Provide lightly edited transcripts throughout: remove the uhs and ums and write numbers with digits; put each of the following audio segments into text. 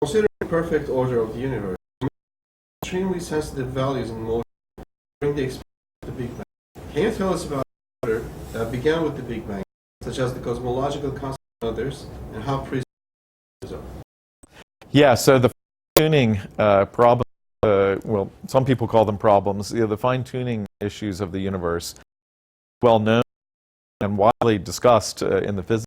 Considering the perfect order of the universe, extremely sensitive values in motion during the experience of the Big Bang. Can you tell us about the order that began with the Big Bang, such as the cosmological concept and others, and how precise are? Yeah, so the fine-tuning problem, well, some people call them problems, the fine-tuning issues of the universe, well known and widely discussed in the physics.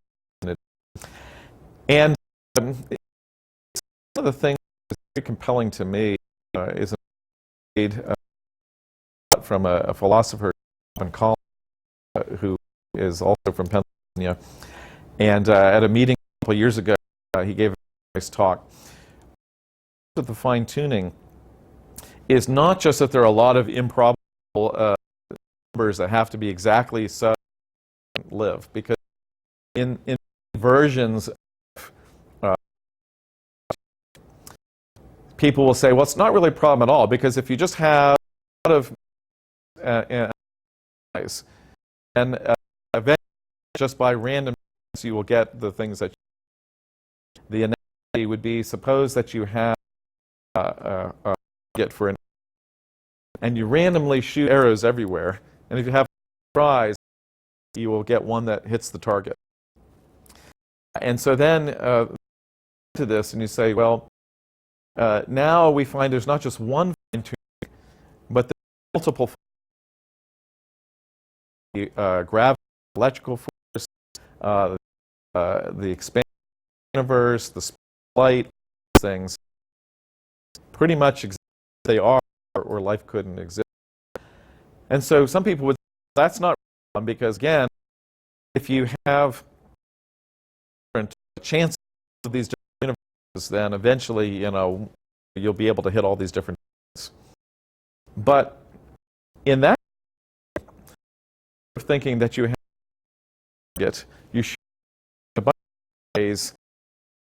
And one of the things that's very compelling to me is from a philosopher, Collins, who is also from Pennsylvania. And at a meeting a couple of years ago, he gave a nice talk. The fine-tuning is not just that there are a lot of improbable numbers that have to be exactly so live, because in versions people will say, well, it's not really a problem at all, because if you just have a lot of and eventually just by random you will get the things that the analogy would be, suppose that you have a target for an, and you randomly shoot arrows everywhere, and if you have a prize, you will get one that hits the target. And so then to this, and you say, well, now we find there's not just one fine-tuning, but there's multiple gravity, electrical force, the expansion of the universe, the speed of light, things pretty much exactly as they are, or life couldn't exist. And so some people would say that's not wrong, because again, if you have different chances of these different universes, then eventually, you'll be able to hit all these different things. But in that thinking that you have a target, you shoot a bunch of ways,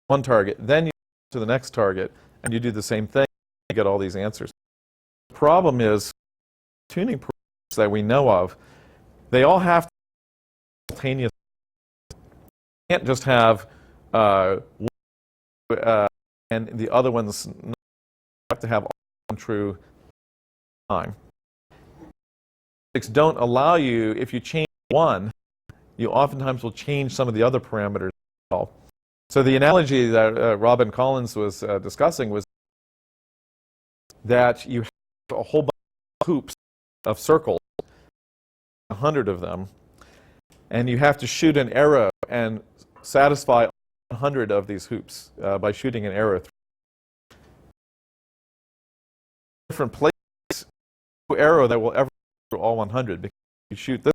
one target, then you go to the next target, and you do the same thing, you get all these answers. The problem is, tuning programs that we know of, they all have to be simultaneous. You can't just have one and the other ones not. You have to have all true time. Don't allow you, if you change one, you oftentimes will change some of the other parameters as well. So the analogy that Robin Collins was discussing was that you have a whole bunch of hoops of circles, 100 of them, and you have to shoot an arrow and satisfy 100 of these hoops by shooting an arrow through different places, no arrow that will ever go through all 100, because if you shoot this,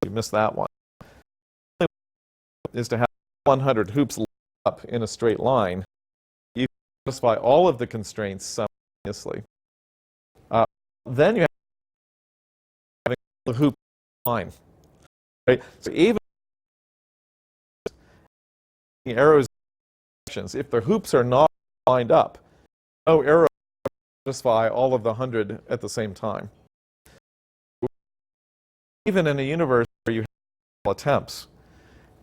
you miss that one. The only way is to have 100 hoops lined up in a straight line. You satisfy all of the constraints simultaneously. Then you have the hoop line. Right? So even arrows, if the hoops are not lined up, no arrow will satisfy all of the 100 at the same time. Even in a universe where you have attempts,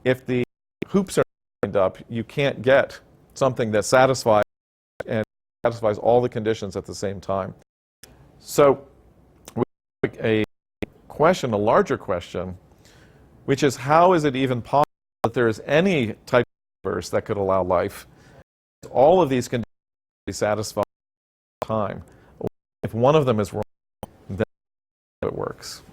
if the hoops are lined up, you can't get something that satisfies all the conditions at the same time. So we have a question, a larger question, which is, how is it even possible that there is any type of universe that could allow life? All of these conditions be satisfied at the same time. If one of them is wrong, then it works.